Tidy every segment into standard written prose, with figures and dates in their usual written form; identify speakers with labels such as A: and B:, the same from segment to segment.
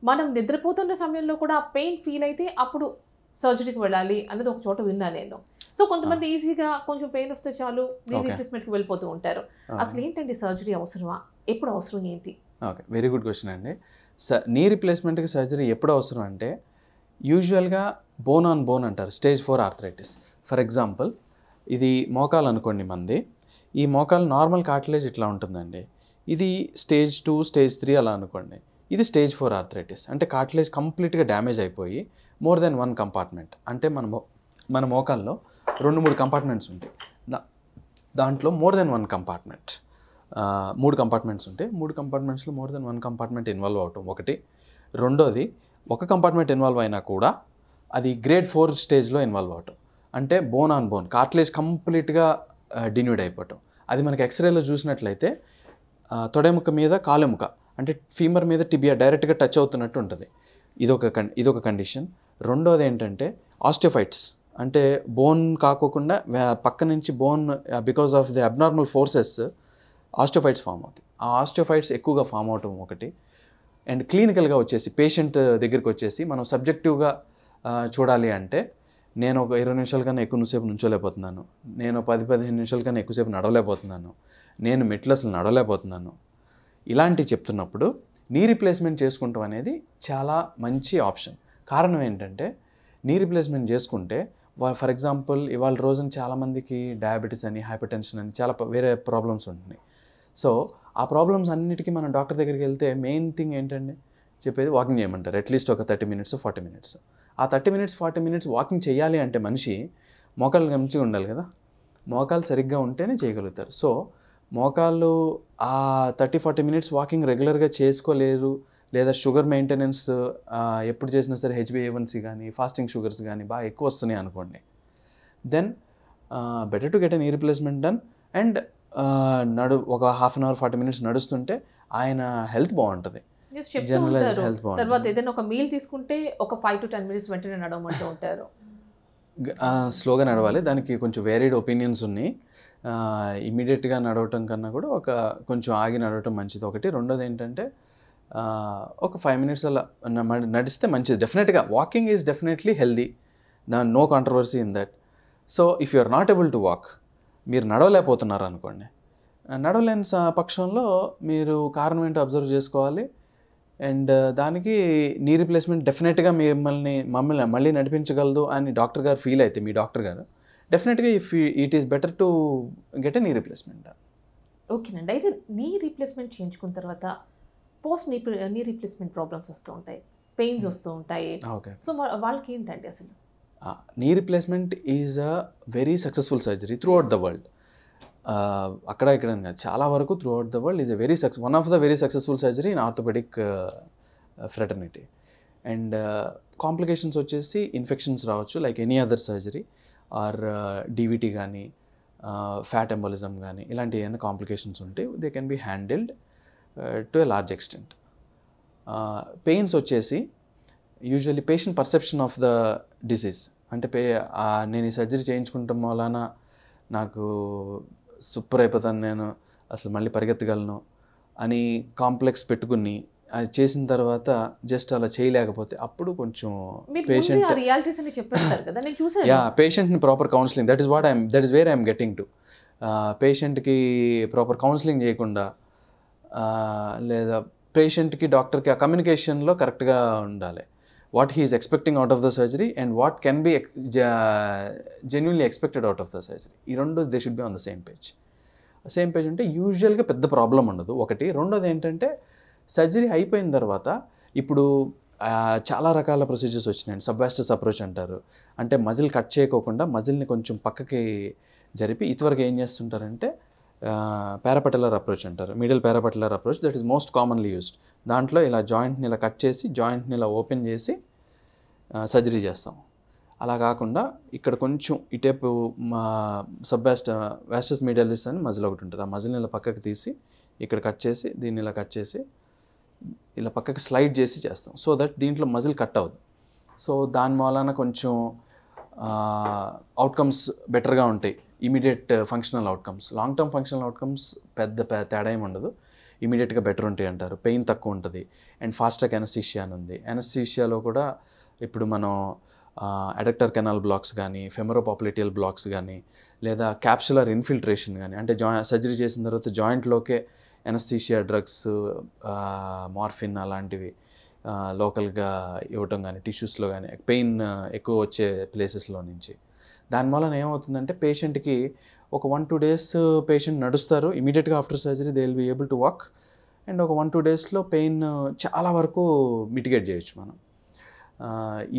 A: మనం నిద్రపోతున్న సమయంలో కూడా ఆ పెయిన్ ఫీల్ అయితే అప్పుడు సర్జరీకి వెళ్ళాలి అన్నది ఒక చోట విన్నా నేను. సో కొంతమంది ఈజీగా కొంచెం పెయిన్ వస్తే చాలు నీ రీప్లేస్మెంట్కి వెళ్ళిపోతూ ఉంటారు. అసలు ఏంటండి సర్జరీ అవసరమా? ఎప్పుడు అవసరం ఏంటి?
B: ఓకే, వెరీ గుడ్ క్వశ్చన్ అండి. నీ రీప్లేస్మెంట్కి సర్జరీ ఎప్పుడు అవసరం అంటే యూజువల్గా బోన్ ఆన్ బోన్ అంటారు, స్టేజ్ 4 ఆర్థరైటిస్. ఫర్ ఎగ్జాంపుల్ ఇది మోకాలు అనుకోండి మంది. ఈ మోకాలు నార్మల్ కార్టిలేజ్ ఇట్లా ఉంటుందండి. ఇది స్టేజ్ 2 స్టేజ్ 3 అలా అనుకోండి. ఇది స్టేజ్ 4 ఆర్థరైటిస్ అంటే కార్టిలేజ్ కంప్లీట్గా డ్యామేజ్ అయిపోయి మోర్ దెన్ 1 కంపార్ట్మెంట్ అంటే మన మోకాల్లో 2-3 కంపార్ట్మెంట్స్ ఉంటాయి. దాంట్లో మోర్ దెన్ 1 కంపార్ట్మెంట్, 3 కంపార్ట్మెంట్స్ ఉంటాయి. 3 కంపార్ట్మెంట్స్లో మోర్ దెన్ 1 కంపార్ట్మెంట్ ఇన్వాల్వ్ అవటం ఒకటి. రెండోది ఒక కంపార్ట్మెంట్ ఇన్వాల్వ్ అయినా కూడా అది గ్రేడ్ 4 స్టేజ్లో ఇన్వాల్వ్ అవటం అంటే బోన్ ఆన్ బోన్ కార్టిలేజ్ కంప్లీట్గా డిన్యూడ్ అయిపోవటం. అది మనకి ఎక్స్రేలో చూసినట్లయితే తొడెముక మీద కాలెముక అంటే ఫీమర్ మీద టిబియా డైరెక్ట్గా టచ్ అవుతున్నట్టు ఉంటుంది. ఇదొక కండిషన్. రెండోది ఏంటంటే ఆస్టియోఫైట్స్ అంటే బోన్ కాకోకుండా పక్క నుంచి bone because of the abnormal forces osteophytes form అవుతాయి. ఆ ఆస్టియోఫైట్స్ ఎక్కువగా ఫామ్ అవటం ఒకటి. అండ్ క్లినికల్గా వచ్చేసి పేషెంట్ దగ్గరికి వచ్చేసి మనం సబ్జెక్టివ్గా చూడాలి అంటే నేను ఒక 20 నిమిషాల కన్నా ఎక్కువసేపు నుంచోలేకపోతున్నాను, నేను 10-15 నిమిషాల కన్నా ఎక్కువసేపు నడవలేకపోతున్నాను, నేను మెట్లు అసలు నడవలేకపోతున్నాను, ఇలాంటివి చెప్తున్నప్పుడు నీ రీప్లేస్మెంట్ చేసుకుంటాం అనేది చాలా మంచి ఆప్షన్. కారణం ఏంటంటే నీ రీప్లేస్మెంట్ చేసుకుంటే ఫర్ ఎగ్జాంపుల్ ఇవాళ రోజున చాలామందికి డయాబెటీస్ అని హైపర్ టెన్షన్ అని చాలా వేరే ప్రాబ్లమ్స్ ఉంటున్నాయి. సో ఆ ప్రాబ్లమ్స్ అన్నిటికీ మనం డాక్టర్ దగ్గరికి వెళ్తే మెయిన్ థింగ్ ఏంటంటే చెప్పేది వాకింగ్ చేయమంటారు. అట్లీస్ట్ ఒక 30 minutes 40 minutes. ఆ 30 minutes 40 minutes వాకింగ్ చేయాలి అంటే మనిషి మోకాళ్ళు మంచిగా ఉండాలి కదా, మోకాలు సరిగ్గా ఉంటేనే చేయగలుగుతారు. సో మోకాళ్ళు ఆ 30-40 minutes వాకింగ్ రెగ్యులర్గా చేసుకోలేరు, లేదా షుగర్ మెయింటెనెన్స్ ఎప్పుడు చేసినా సరే HbA1c కానీ ఫాస్టింగ్ షుగర్స్ కానీ బాగా ఎక్కువ వస్తున్నాయి అనుకోండి, then better to get a knee replacement done. And ఒక 1/2 hour 40 minutes నడుస్తుంటే ఆయన హెల్త్ బాగుంటుంది, జనరలైజ్డ్ హెల్త్ బాగుంటుంది.
A: తర్వాత ఏదైనా ఒక మీల్ తీసుకుంటే ఒక 5 to 10 minutes వెంటనే నడవమంటూ ఉంటారు.
B: స్లోగా నడవాలి, దానికి కొంచెం వేరీడ్ ఒపీనియన్స్ ఉన్నాయి. ఇమీడియట్గా నడవటం కన్నా కూడా కొంచెం ఆగి నడవటం మంచిది ఒకటి. రెండోది ఏంటంటే ఒక 5 minutes అలా నడిస్తే మంచిది. డెఫినెట్గా walking is definitely healthy, no controversy in that. So if you are not able to walk, మీరు నడవలేకపోతున్నారు అనుకోండి, నడవలేని పక్షంలో మీరు కారణం ఏంటో అబ్జర్వ్ చేసుకోవాలి. అండ్ దానికి నీ రీప్లేస్మెంట్ డెఫినెట్గా మమ్మల్ని మళ్ళీ నడిపించగలదు అని డాక్టర్ గారు ఫీల్ అయితే, మీ డాక్టర్ గారు డెఫినెట్గా it is better to get a knee replacement.
A: ఓకేనండి. అయితే నీ రీప్లేస్మెంట్ చేయించుకున్న తర్వాత పోస్ట్ నీ రీప్లేస్మెంట్ ప్రాబ్లమ్స్ వస్తూ ఉంటాయి, పెయిన్స్ వస్తూ ఉంటాయి.
B: ఓకే,
A: సో వాళ్ళకి ఏంటంటే అసలు
B: knee replacement is a very successful surgery throughout the world. అక్కడ ఇక్కడ చాలా వరకు throughout the world is a one of the very successful surgery in orthopaedic fraternity. And complications వచ్చేసి ఇన్ఫెక్షన్స్ రావచ్చు like any other surgery, or DVT కానీ fat embolism కానీ ఇలాంటి ఏమైనా కాంప్లికేషన్స్ ఉంటే they can be handled to a large extent. Pains వచ్చేసి usually patient perception of the disease అంటే నేను ఈ సర్జరీ చేయించుకుంటాం వలన నాకు సూపర్ అయిపోతాను, నేను అసలు మళ్ళీ పరిగెత్తగలను అని కాంప్లెక్స్ పెట్టుకుని అది చేసిన తర్వాత జస్ట్ అలా చేయలేకపోతే అప్పుడు కొంచెం పేషెంట్ని proper counselling, that is where I'm getting to. పేషెంట్కి ప్రాపర్ కౌన్సిలింగ్ చేయకుండా లేదా పేషెంట్కి డాక్టర్కి ఆ కమ్యూనికేషన్లో కరెక్ట్గా ఉండాలి. What he is expecting out of the surgery and what can be genuinely expected out of the surgery, ఈ రెండు they should be on the same page ఉంటే యూజువల్గా పెద్ద ప్రాబ్లం ఉండదు ఒకటి. రెండోది ఏంటంటే సర్జరీ అయిపోయిన తర్వాత ఇప్పుడు చాలా రకాల ప్రొసీజర్స్ వచ్చినాయండి. సబ్వాస్టస్ అప్రోచ్ అంటారు, అంటే మజిల్ కట్ చేయకోకుండా మజిల్ని కొంచెం పక్కకి జరిపి ఇదివరకు ఏం చేస్తుంటారంటే పారాపటలర్ అప్రోచ్ అంటారు, medial parapatellar approach, that is most commonly used. దాంట్లో ఇలా జాయింట్ని ఇలా కట్ చేసి జాయింట్ని ఇలా ఓపెన్ చేసి సర్జరీ చేస్తాం. అలా కాకుండా ఇక్కడ కొంచెం ఇటేపు వాస్టస్ మీడియాలిస్ అని మజిల్ ఒకటి ఉంటుంది, ఆ మజిల్ని ఇలా పక్కకి తీసి ఇక్కడ కట్ చేసి దీన్ని ఇలా కట్ చేసి ఇలా పక్కకి స్లైడ్ చేసి చేస్తాం, సో దట్ దీంట్లో మజిల్ కట్ అవ్వదు. సో దాని మూలాన కొంచెం అవుట్కమ్స్ బెటర్గా ఉంటాయి, immediate functional outcomes. Long term functional outcomes పెద్ద తేడా ఏమి ఉండదు. ఇమీడియట్గా బెటర్ ఉంటాయి అంటారు. పెయిన్ తక్కువ ఉంటుంది అండ్ ఫాస్ట్ ట్రాక్ ఎనస్థీషియా అని ఉంది. ఎనస్థీషియాలో కూడా ఇప్పుడు మనం అడక్టర్ కెనాల్ బ్లాక్స్ కానీ ఫెమరోపాప్లిటియల్ బ్లాక్స్ కానీ లేదా క్యాప్సులర్ ఇన్ఫిల్ట్రేషన్ కానీ అంటే సర్జరీ చేసిన తర్వాత జాయింట్లోకే ఎనస్థీషియా డ్రగ్స్ మార్ఫిన్ అలాంటివి లోకల్గా ఇవ్వటం కానీ టిష్యూస్లో కానీ పెయిన్ ఎక్కువ వచ్చే ప్లేసెస్లో నుంచి. దానివల్ల ఏమవుతుందంటే పేషెంట్కి ఒక 1-2 days పేషెంట్ నడుస్తారు, ఇమీడియట్గా after surgery they will be able to walk and ఒక 1-2 daysలో పెయిన్ చాలా వరకు మిటిగేట్ చేయొచ్చు మనం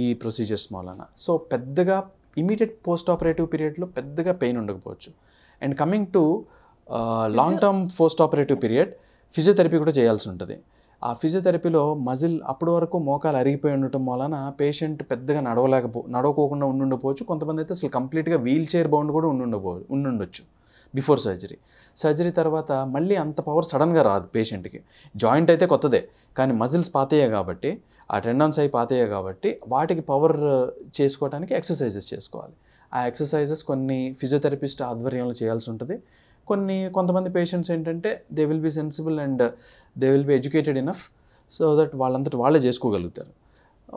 B: ఈ ప్రొసీజర్స్ మూలన. సో పెద్దగా ఇమీడియట్ పోస్ట్ ఆపరేటివ్ పీరియడ్లో పెద్దగా పెయిన్ ఉండకపోవచ్చు. And coming to long term post operative period physiotherapy కూడా చేయాల్సి ఉంటుంది. ఆ ఫిజియోథెరపీలో మజిల్ అప్పటి వరకు మోకాలు అరిగిపోయి ఉండటం వలన పేషెంట్ పెద్దగా నడవకోకుండా ఉండుండకపోవచ్చు. కొంతమంది అయితే అసలు కంప్లీట్గా వీల్ చైర్ బౌండ్ కూడా ఉండుండొచ్చు బిఫోర్ సర్జరీ తర్వాత మళ్ళీ అంత పవర్ సడన్గా రాదు పేషెంట్కి. జాయింట్ అయితే కొత్తదే కానీ మజిల్స్ పాతయ్యాయి కాబట్టి ఆ టెండాన్స్ అయి పాతయ్యాయి కాబట్టి వాటికి పవర్ చేసుకోవడానికి ఎక్సర్సైజెస్ చేసుకోవాలి. ఆ ఎక్సర్సైజెస్ కొన్ని ఫిజియోథెరపిస్ట్ ఆధ్వర్యంలో చేయాల్సి ఉంటుంది. కొంతమంది పేషెంట్స్ ఏంటంటే they will be sensible and they will be educated enough so that వాళ్ళే చేసుకోగలుగుతారు.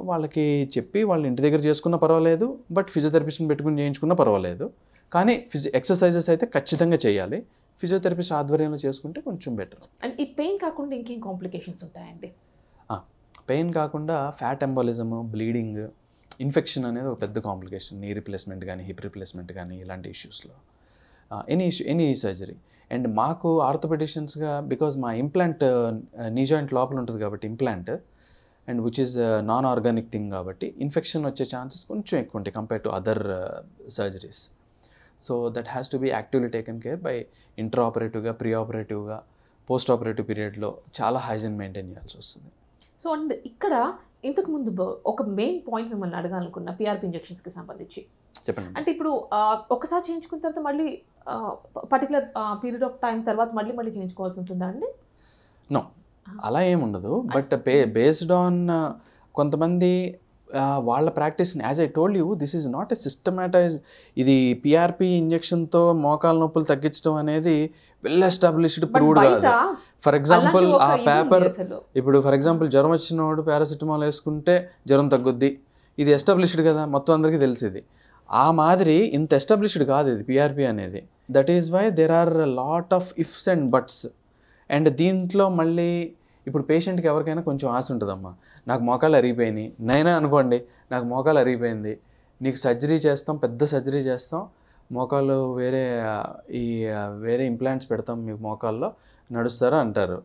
B: వాళ్ళకి చెప్పి వాళ్ళ ఇంటి దగ్గర చేసుకున్నా పర్వాలేదు, బట్ ఫిజియోథెరపిస్ట్ని పెట్టుకుని చేయించుకున్నా పర్వాలేదు. కానీ ఎక్సర్సైజెస్ అయితే ఖచ్చితంగా చేయాలి. ఫిజియోథెరపిస్ట్ ఆధ్వర్యంలో చేసుకుంటే కొంచెం బెటర్.
A: అండ్ ఈ పెయిన్ కాకుండా ఇంకేం కాంప్లికేషన్స్ ఉంటాయండి?
B: పెయిన్ కాకుండా ఫ్యాట్ ఎంబాలిజము, బ్లీడింగ్, ఇన్ఫెక్షన్ అనేది ఒక పెద్ద కాంప్లికేషన్. నీ రీప్లేస్మెంట్ కానీ హిప్ రీప్లేస్మెంట్ కానీ ఇలాంటి ఇష్యూస్లో ఎనీ సర్జరీ. అండ్ మాకు ఆర్థోపెడిషియన్స్గా బికాజ్ మా ఇంప్లాంట్ నీ జాయింట్ లోపల ఉంటుంది కాబట్టి implant and which is non organic thing కాబట్టి ఇన్ఫెక్షన్ వచ్చే ఛాన్సెస్ కొంచెం ఎక్కువ ఉంటాయి compare to other surgeries. So that has to be actively taken care by inter ఆపరేటివ్గా, ప్రీ ఆపరేటివ్గా, పోస్ట్ ఆపరేటివ్ పీరియడ్లో చాలా హైజీన్ మెయింటైన్ చేయాల్సి వస్తుంది.
A: సో అండ్ ఇక్కడ ఇంతకుముందు ఒక మెయిన్ పాయింట్ మిమ్మల్ని అడగాలనుకున్న పిఆర్పి ఇంజెక్షన్స్కి సంబంధించి
B: చెప్పండి.
A: అంటే ఇప్పుడు ఒకసారి చేయించుకున్న తర్వాత మళ్ళీ పర్టికులర్ పీరియడ్ ఆఫ్ టైం తర్వాత మళ్ళీ చేయించుకోవాల్సి ఉంటుందా అండి?
B: నో, అలా ఏముండదు. బట్ బేస్డ్ ఆన్ కొంతమంది వాళ్ళ ప్రాక్టీస్ని, as I told you, this is not a systematize. ఇది పిఆర్పి ఇంజెక్షన్తో మోకాల నొప్పులు తగ్గించడం అనేది వెల్ ఎస్టాబ్లిష్డ్ ప్రూవ్డ్ కాదు. ఫర్ ఎగ్జాంపుల్ ఆ పేపర్ ఇప్పుడు ఫర్ ఎగ్జాంపుల్ జ్వరం వచ్చినవాడు పారాసిటమాల్ వేసుకుంటే జ్వరం తగ్గుద్ది, ఇది ఎస్టాబ్లిష్డ్ కదా, మొత్తం అందరికీ తెలిసింది. ఆ మాదిరి ఇంత ఎస్టాబ్లిష్డ్ కాదు ఇది పిఆర్పి అనేది. That is why there are lot of ifs and buts. And దీంట్లో మళ్ళీ ఇప్పుడు పేషెంట్కి ఎవరికైనా కొంచెం ఆశ ఉంటుందమ్మా, నాకు మోకాలు అరిగిపోయినాయి, నైనా అనుకోండి నాకు మోకాలు అరిగిపోయింది, నీకు సర్జరీ చేస్తాం, పెద్ద సర్జరీ చేస్తాం, మోకాలు వేరే ఇంప్లాంట్స్ పెడతాం మీకు మోకాల్లో, నడుస్తారా అంటారు.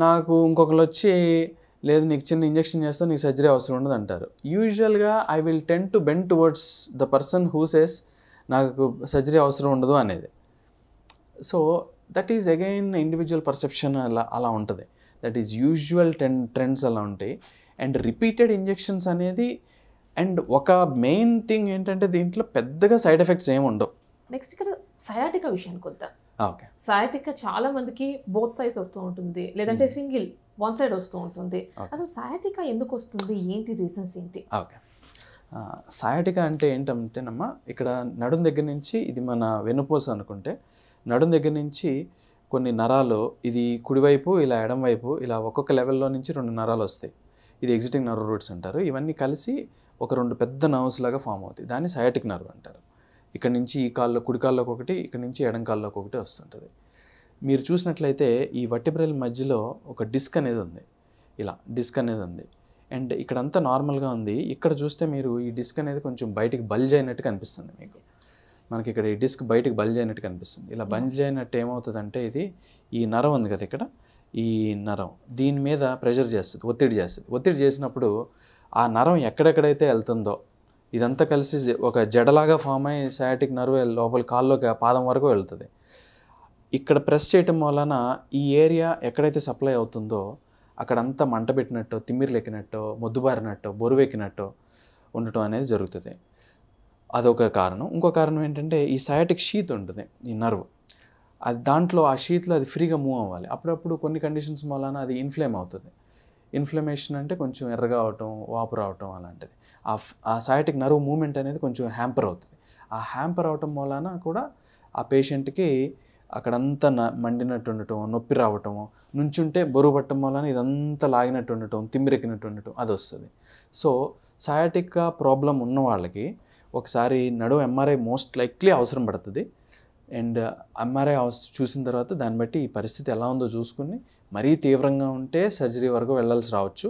B: నాకు ఇంకొకరు వచ్చి లేదు నీకు చిన్న ఇంజెక్షన్ చేస్తాం, నీకు సర్జరీ అవసరం ఉండదు అంటారు. యూజువల్గా I will tend to bend towards the person who says నాకు సర్జరీ అవసరం ఉండదు అనేది. So that is again individual perception అలా ఉంటుంది. దట్ ఈజ్ యూజువల్ ట్రెండ్స్ అలా ఉంటాయి. అండ్ రిపీటెడ్ ఇంజెక్షన్స్ అనేది అండ్ ఒక మెయిన్ థింగ్ ఏంటంటే దీంట్లో పెద్దగా సైడ్ ఎఫెక్ట్స్ ఏమి ఉండవు.
A: నెక్స్ట్ ఇక్కడ సయాటికా విషయానికి వద్దాం.
B: ఓకే,
A: సయాటికా చాలా మందికి బోత్ సైడ్స్ వస్తూ ఉంటుంది, లేదంటే సింగిల్ వన్ సైడ్ వస్తూ ఉంటుంది. అసలు సయాటికా ఎందుకు వస్తుంది, ఏంటి రీజన్స్ ఏంటి?
B: ఓకే, సయాటికా అంటే ఏంటంటేనమ్మా, ఇక్కడ నడుం దగ్గర నుంచి, ఇది మన వెన్నుపూస అనుకుంటే, నడుం దగ్గర నుంచి కొన్ని నరాలు, ఇది కుడివైపు ఇలా ఎడంవైపు ఇలా ఒక్కొక్క లెవెల్లో నుంచి 2 నరాలు వస్తాయి. ఇది ఎగ్జిటింగ్ నర్వ్ రూట్స్ అంటారు. ఇవన్నీ కలిసి ఒక 2 పెద్ద నర్వ్స్ లాగా ఫామ్ అవుతాయి. దాన్ని సయాటిక్ నర్వ్ అంటారు. ఇక్కడ నుంచి ఈ కాల్లో, కుడి కాల్లోకి ఒకటి, ఇక్కడ నుంచి ఎడం కాల్లోకి ఒకటి వస్తుంటుంది. మీరు చూసినట్లయితే ఈ వర్టిబ్రల్ మధ్యలో ఒక డిస్క్ అనేది ఉంది, ఇలా డిస్క్ అనేది ఉంది. అండ్ ఇక్కడంతా నార్మల్గా ఉంది. ఇక్కడ చూస్తే మీరు ఈ డిస్క్ అనేది కొంచెం బయటికి బల్జ్ అయినట్టు కనిపిస్తుంది మీకు. మనకి ఇక్కడ ఈ డిస్క్ బయటకు బల్జ్ అయినట్టు కనిపిస్తుంది. ఇలా బల్జ్ అయినట్టు ఏమవుతుందంటే, ఇది ఈ నరం ఉంది కదా ఇక్కడ, ఈ నరం దీని మీద ప్రెషర్ చేస్తుంది, ఒత్తిడి చేసినప్పుడు ఆ నరం ఎక్కడెక్కడైతే వెళ్తుందో ఇదంతా కలిసి ఒక జడలాగా ఫామ్ అయ్యి సయాటిక్ నర్వ్ లోపల కాల్లోకి పాదం వరకు వెళ్తుంది. ఇక్కడ ప్రెస్ చేయటం వలన ఈ ఏరియా ఎక్కడైతే సప్లై అవుతుందో అక్కడంతా మంట పెట్టినట్టు, తిమ్మిర్లు ఎక్కినట్టు, మొద్దుబారినట్టు, బొరువెక్కినట్టు ఉండటం అనేది జరుగుతుంది. అదొక కారణం. ఇంకో కారణం ఏంటంటే ఈ సయాటిక్ షీత్ ఉంటుంది, ఈ నర్వ్, అది దాంట్లో ఆ షీత్లో అది ఫ్రీగా మూవ్ అవ్వాలి. అప్పుడప్పుడు కొన్ని కండిషన్స్ వలన అది ఇన్ఫ్లేమ్ అవుతుంది. ఇన్ఫ్లమేషన్ అంటే కొంచెం ఎర్రగా అవటం, వాపు రావటం అలాంటిది. ఆ సయాటిక్ నర్వ్ మూమెంట్ అనేది కొంచెం హ్యాంపర్ అవుతుంది. ఆ హ్యాంపర్ అవటం వలన కూడా ఆ పేషెంట్కి అక్కడంతా మండినట్టు ఉండటం, నొప్పి రావటం, నుంచుంటే బరువు పట్టడం వలన ఇదంతా లాగినట్టు ఉండటం, తిమ్మిరెక్కినట్టు ఉండటం అది వస్తుంది. సో సయాటికా ప్రాబ్లం ఉన్న వాళ్ళకి ఒకసారి నడుము ఎంఆర్ఐ మోస్ట్ లైక్లీ అవసరం పడుతుంది. అండ్ ఎంఆర్ఐ చూసిన తర్వాత దాన్ని బట్టి ఈ పరిస్థితి ఎలా ఉందో చూసుకుని మరీ తీవ్రంగా ఉంటే సర్జరీ వరకు వెళ్ళాల్సి రావచ్చు.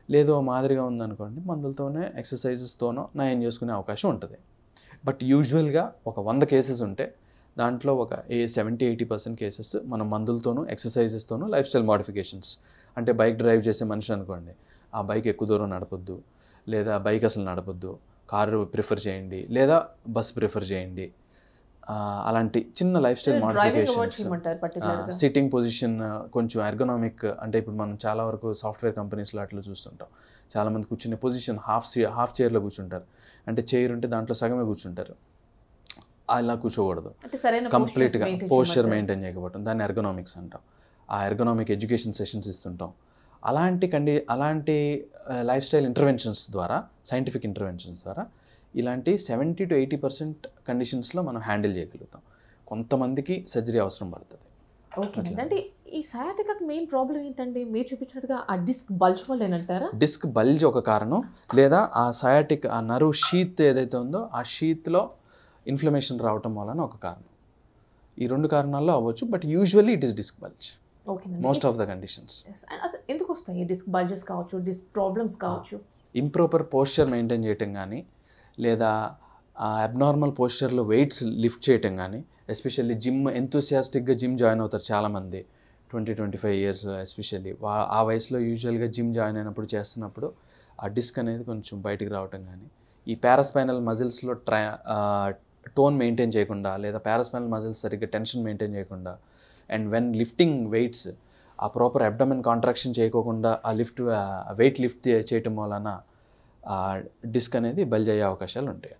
B: లేదు మాదిరిగా ఉందనుకోండి మందులతోనే ఎక్సర్సైజెస్తోనో నయం చేసుకునే అవకాశం ఉంటుంది. బట్ యూజువల్గా ఒక 100 కేసెస్ ఉంటే దాంట్లో ఒక 70-80% కేసెస్ మనం మందులతోనూ ఎక్సర్సైజెస్తోనూ లైఫ్ స్టైల్ మోడిఫికేషన్స్. అంటే బైక్ డ్రైవ్ చేసే మనిషి అనుకోండి, ఆ బైక్ ఎక్కువ దూరం నడపొద్దు, లేదా బైక్ అసలు నడపొద్దు, కారు ప్రిఫర్ చేయండి, లేదా బస్ ప్రిఫర్ చేయండి. అలాంటి చిన్న life style modifications. Sitting position కొంచెం ఎర్గనామిక్, అంటే ఇప్పుడు మనం చాలా వరకు సాఫ్ట్వేర్ కంపెనీస్లో అట్లా చూస్తుంటాం. చాలామంది కూర్చునే పొజిషన్ హాఫ్ చైర్లో కూర్చుంటారు. అంటే చైర్ ఉంటే దాంట్లో సగమే కూర్చుంటారు. అలా కూర్చోకూడదు. కంప్లీట్గా పోస్చర్ మెయింటైన్ చేయకపోవడం, దాన్ని ఎర్గనామిక్స్ అంటాం. ఆ ఎర్గనామిక్ ఎడ్యుకేషన్ సెషన్స్ ఇస్తుంటాం. అలాంటి లైఫ్ స్టైల్ ఇంటర్వెన్షన్స్ ద్వారా, సైంటిఫిక్ ఇంటర్వెన్షన్స్ ద్వారా ఇలాంటి 70-80% కండిషన్స్లో మనం హ్యాండిల్ చేయగలుగుతాం. కొంతమందికి సర్జరీ అవసరం పడుతుంది.
A: ఓకే. అంటే ఈ సయాటికాకి మెయిన్ ప్రాబ్లం ఏంటండి? మీరు చూపించినట్టుగా ఆ డిస్క్ బల్జ్ వల్ల ఏనంటారా?
B: డిస్క్ బల్జ్ ఒక కారణం, లేదా ఆ సయాటిక్ ఆ నర్వ్ షీత్ ఏదైతే ఉందో ఆ షీత్లో ఇన్ఫ్లమేషన్ రావటం వలన ఒక కారణం. ఈ 2 కారణాల్లో అవ్వచ్చు. But usually it is disc bulge most of the conditions.
A: అసలు ఎందుకు వస్తాయి డిస్క్ బల్జెస్ కావచ్చు, డిస్క్ ప్రాబ్లమ్స్ కావచ్చు?
B: ఇంప్రాపర్ పోస్చర్ మెయింటైన్ చేయటం కానీ, లేదా అబ్నార్మల్ పోస్చర్లో వెయిట్స్ లిఫ్ట్ చేయటం కానీ, ఎస్పెషల్లీ ఎంతూసియాస్టిక్గా జిమ్ జాయిన్ అవుతారు చాలామంది 20-25 years ఎస్పెషల్లీ. ఆ వయసులో యూజువల్గా జిమ్ జాయిన్ అయినప్పుడు చేస్తున్నప్పుడు ఆ డిస్క్ అనేది కొంచెం బయటికి రావటం కానీ, ఈ పారాస్పైనల్ మజిల్స్లో టోన్ మెయింటైన్ చేయకుండా, లేదా పారాస్పైనల్ మజిల్స్ సరిగ్గా టెన్షన్ మెయింటైన్ చేయకుండా, అండ్ వెన్ లిఫ్టింగ్ వెయిట్స్ ఆ ప్రాపర్ అబ్డమెన్ కాంట్రాక్షన్ చేయకోకుండా ఆ వెయిట్ లిఫ్ట్ చేయటం వలన డిస్క్ అనేది బల్జ్ అయ్యే అవకాశాలు ఉంటాయి.